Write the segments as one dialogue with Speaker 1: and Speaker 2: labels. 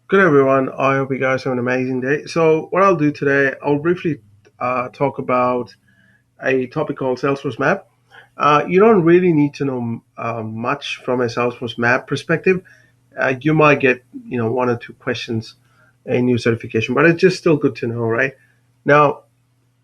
Speaker 1: Good everyone. I hope you guys have an amazing day. So, what I'll do today, I'll briefly talk about a topic called Salesforce Map. You don't really need to know much from a Salesforce Map perspective. You might get, one or two questions in your certification, but it's just still good to know, right? Now,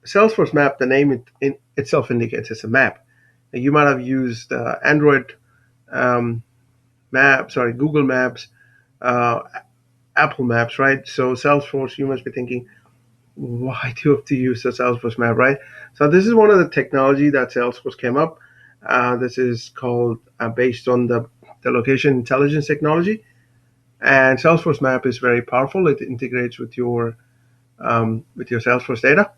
Speaker 1: Salesforce Map, the name in itself indicates it's a map. You might have used Android um, Maps, sorry, Google Maps, uh, Apple Maps, right? So Salesforce, you must be thinking, why do you have to use the Salesforce map, right? So this is one of the technology that Salesforce came up. This is called based on the location intelligence technology, and Salesforce map is very powerful. It integrates with your Salesforce data,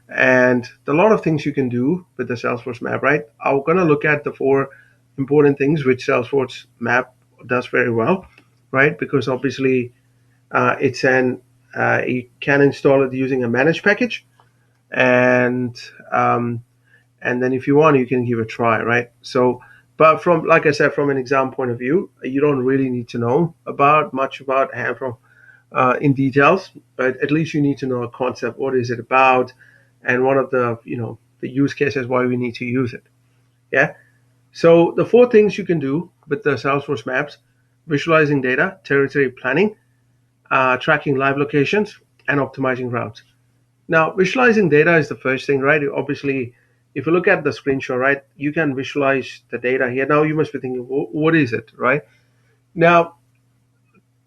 Speaker 1: and a lot of things you can do with the Salesforce map, right? I'm gonna look at the four important things which Salesforce map does very well, right? Because obviously it's an you can install it using a managed package, and um, and then if you want, you can give it a try, right? So, but from like I said, from an exam point of view, you don't really need to know about much about hand from in details, but at least you need to know a concept. What is it about, and one of the the use cases why we need to use it. Yeah. So the four things you can do with the Salesforce maps: visualizing data, territory planning, tracking live locations, and optimizing routes. Now, visualizing data is the first thing, right? Obviously, if you look at the screenshot, right, you can visualize the data here. Now, you must be thinking, what is it, right? Now,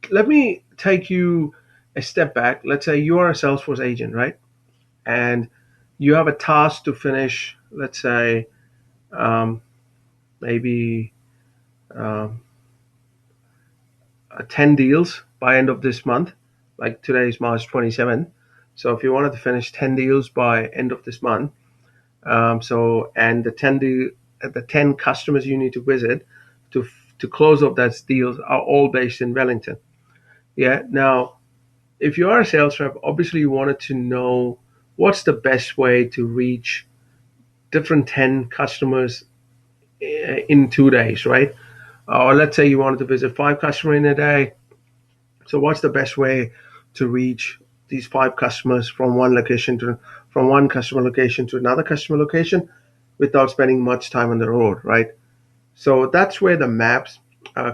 Speaker 1: let me take you a step back. Let's say you are a Salesforce agent, right? And you have a task to finish, let's say, um, maybe um, 10 deals by end of this month. Like today is March 27th. So if you wanted to finish 10 deals by end of this month, and the ten customers you need to visit to close up that deals are all based in Wellington. Yeah. Now, if you are a sales rep, obviously you wanted to know what's the best way to reach different 10 customers in 2 days, right? Or let's say you wanted to visit 5 customers in a day. So what's the best way to reach these 5 customers from one customer location to another customer location without spending much time on the road, right? So that's where the maps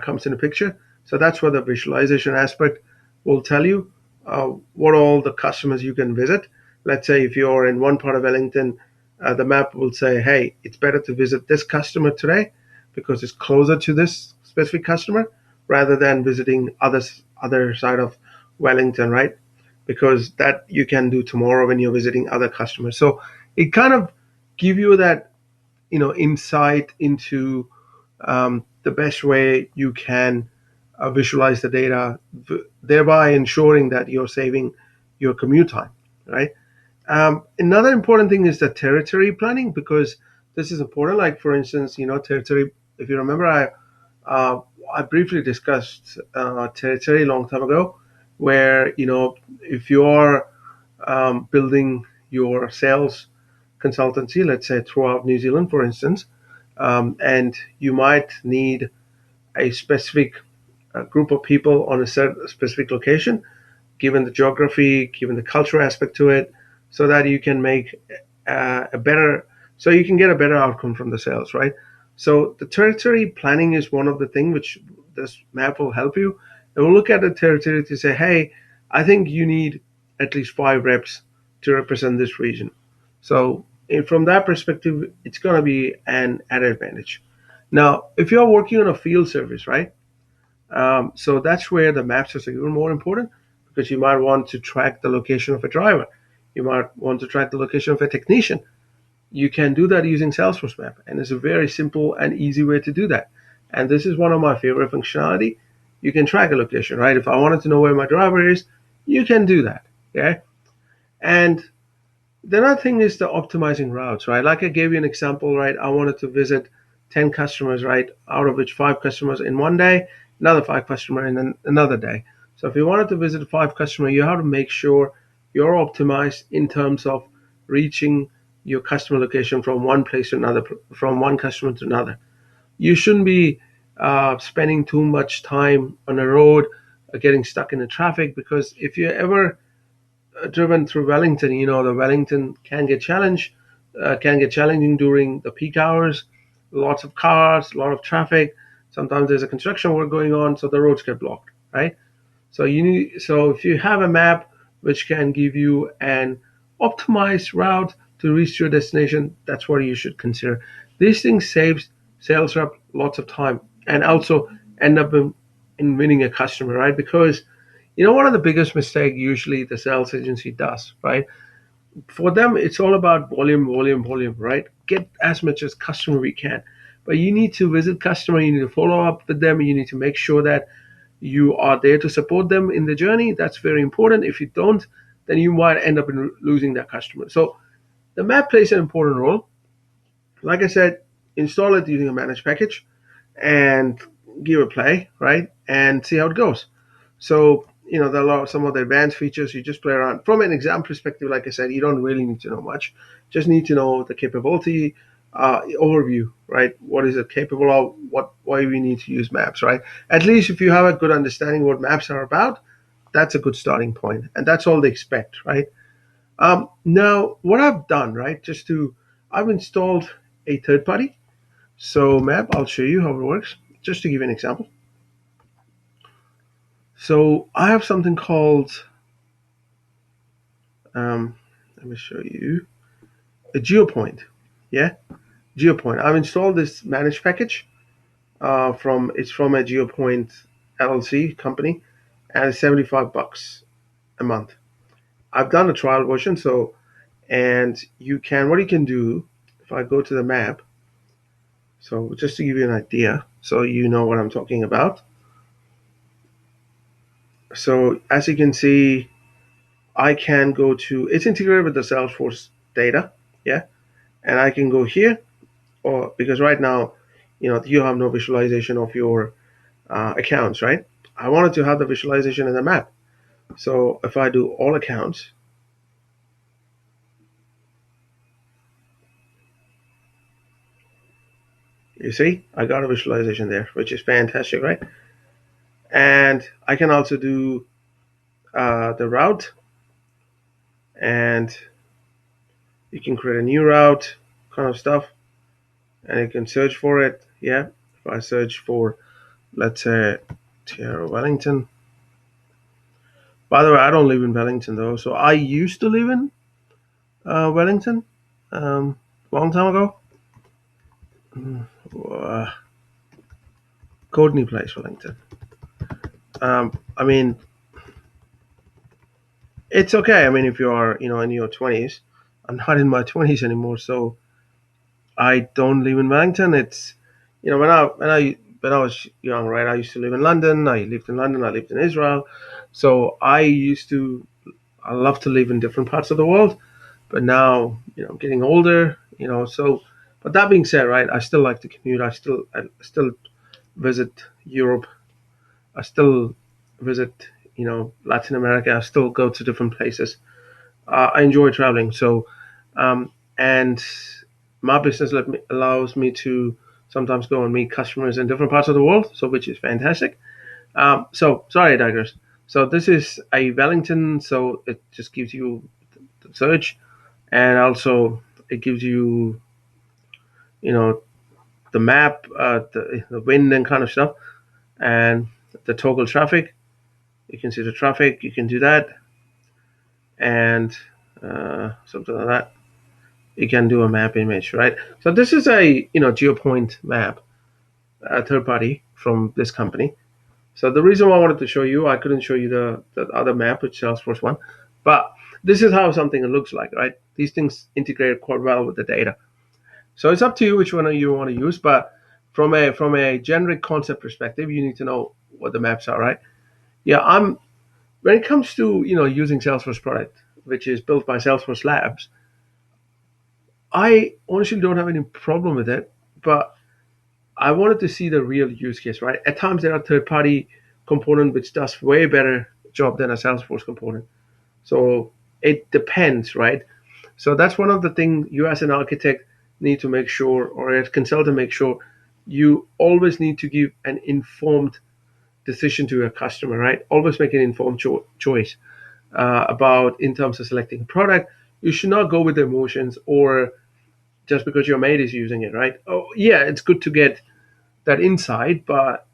Speaker 1: comes in the picture. So that's where the visualization aspect will tell you what all the customers you can visit. Let's say if you're in one part of Wellington, the map will say, hey, it's better to visit this customer today because it's closer to this specific customer rather than visiting other side of Wellington, right? Because that you can do tomorrow when you're visiting other customers. So it kind of give you that insight into the best way you can visualize the data, thereby ensuring that you're saving your commute time, right? Another important thing is the territory planning because this is important. Like for instance, territory. If you remember, uh, I briefly discussed territory a long time ago, where if you are building your sales consultancy, let's say throughout New Zealand, for instance, and you might need a specific group of people on a specific location, given the geography, given the cultural aspect to it, so that you can make so you can get a better outcome from the sales, right? So the territory planning is one of the things which this map will help you. It will look at the territory to say, hey, I think you need at least 5 reps to represent this region. So from that perspective, it's going to be an added advantage. Now, if you're working on a field service, right? So that's where the maps are even more important because you might want to track the location of a driver. You might want to track the location of a technician. You can do that using Salesforce Map, and it's a very simple and easy way to do that. And this is one of my favorite functionality. You can track a location, right? If I wanted to know where my driver is, you can do that. Okay. And the other thing is the optimizing routes, right? Like I gave you an example, right? I wanted to visit 10 customers, right? Out of which 5 customers in one day, another 5 customers in another day. So if you wanted to visit 5 customers, you have to make sure you're optimized in terms of reaching your customer location from one place to another, from one customer to another. You shouldn't be spending too much time on the road getting stuck in the traffic. Because if you're ever driven through Wellington, the Wellington can get challenging during the peak hours. Lots of cars, a lot of traffic. Sometimes there's a construction work going on, so the roads get blocked, right? So if you have a map which can give you an optimized route to reach your destination, that's what you should consider. These things saves sales rep lots of time and also end up in winning a customer, right? Because one of the biggest mistake usually the sales agency does, right? For them, it's all about volume, volume, volume, right? Get as much as customer we can. But you need to visit customer, you need to follow up with them, you need to make sure that you are there to support them in the journey. That's very important. If you don't, then you might end up in losing that customer. So the map plays an important role. Like I said, install it using a managed package and give it a play, right? And see how it goes. So, there are some of the advanced features you just play around. From an exam perspective, like I said, you don't really need to know much. Just need to know the capability, overview, right? What is it capable of? Why we need to use maps, right? At least if you have a good understanding what maps are about, that's a good starting point, and that's all they expect, right? Now, what I've done, right, I've installed a third party. So map, I'll show you how it works, just to give you an example. So I have something called, let me show you, a GeoPoint. Yeah, GeoPoint. I've installed this managed package it's from a GeoPoint LLC company, and it's $75 a month. I've done a trial version, and what you can do, if I go to the map, so just to give you an idea, so you know what I'm talking about. So as you can see, I can go to, it's integrated with the Salesforce data, yeah, and I can go here, or because right now, you have no visualization of your accounts, right? I wanted to have the visualization in the map. So if I do all accounts, you see, I got a visualization there, which is fantastic, right? And I can also do the route, and you can create a new route kind of stuff, and you can search for it. Yeah, if I search for, let's say, Tierra Wellington. By the way, I don't live in Wellington though, so I used to live in Wellington, long time ago. Uh, Courtney Place, Wellington. I mean, it's okay. I mean, if you are, in your 20s, I'm not in my 20s anymore, so I don't live in Wellington. It's, when I was young, right? I used to live in London. I lived in London. I lived in Israel. So I love to live in different parts of the world. But now, I'm getting older. So. But that being said, right? I still like to commute. I still visit Europe. I still visit, Latin America. I still go to different places. I enjoy traveling. And my business allows me to sometimes go and meet customers in different parts of the world, so which is fantastic. So sorry, I digress. So this is a Wellington, so it just gives you the search, and also it gives you, you know, the map, the wind and kind of stuff, and the toggle traffic. You can see the traffic. You can do that, and something like that. You can do a map image, right? So this is a GeoPoint map, a third party from this company. So the reason why I wanted to show you, I couldn't show you the other map, which Salesforce one, but this is how something looks like, right? These things integrate quite well with the data. So it's up to you which one you want to use, but from a generic concept perspective, you need to know what the maps are, right? Yeah, when it comes to using Salesforce product, which is built by Salesforce Labs, I honestly don't have any problem with it, but I wanted to see the real use case, right? At times there are third party component which does way better job than a Salesforce component. So it depends, right? So that's one of the things you as an architect need to make sure, or as consultant make sure, you always need to give an informed decision to your customer, right? Always make an informed choice about in terms of selecting a product. You should not go with the emotions or just because your mate is using it, right? Oh, yeah, it's good to get that insight, but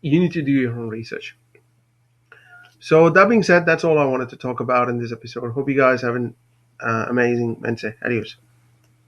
Speaker 1: you need to do your own research. So that being said, that's all I wanted to talk about in this episode. Hope you guys have an amazing Wednesday. Adios.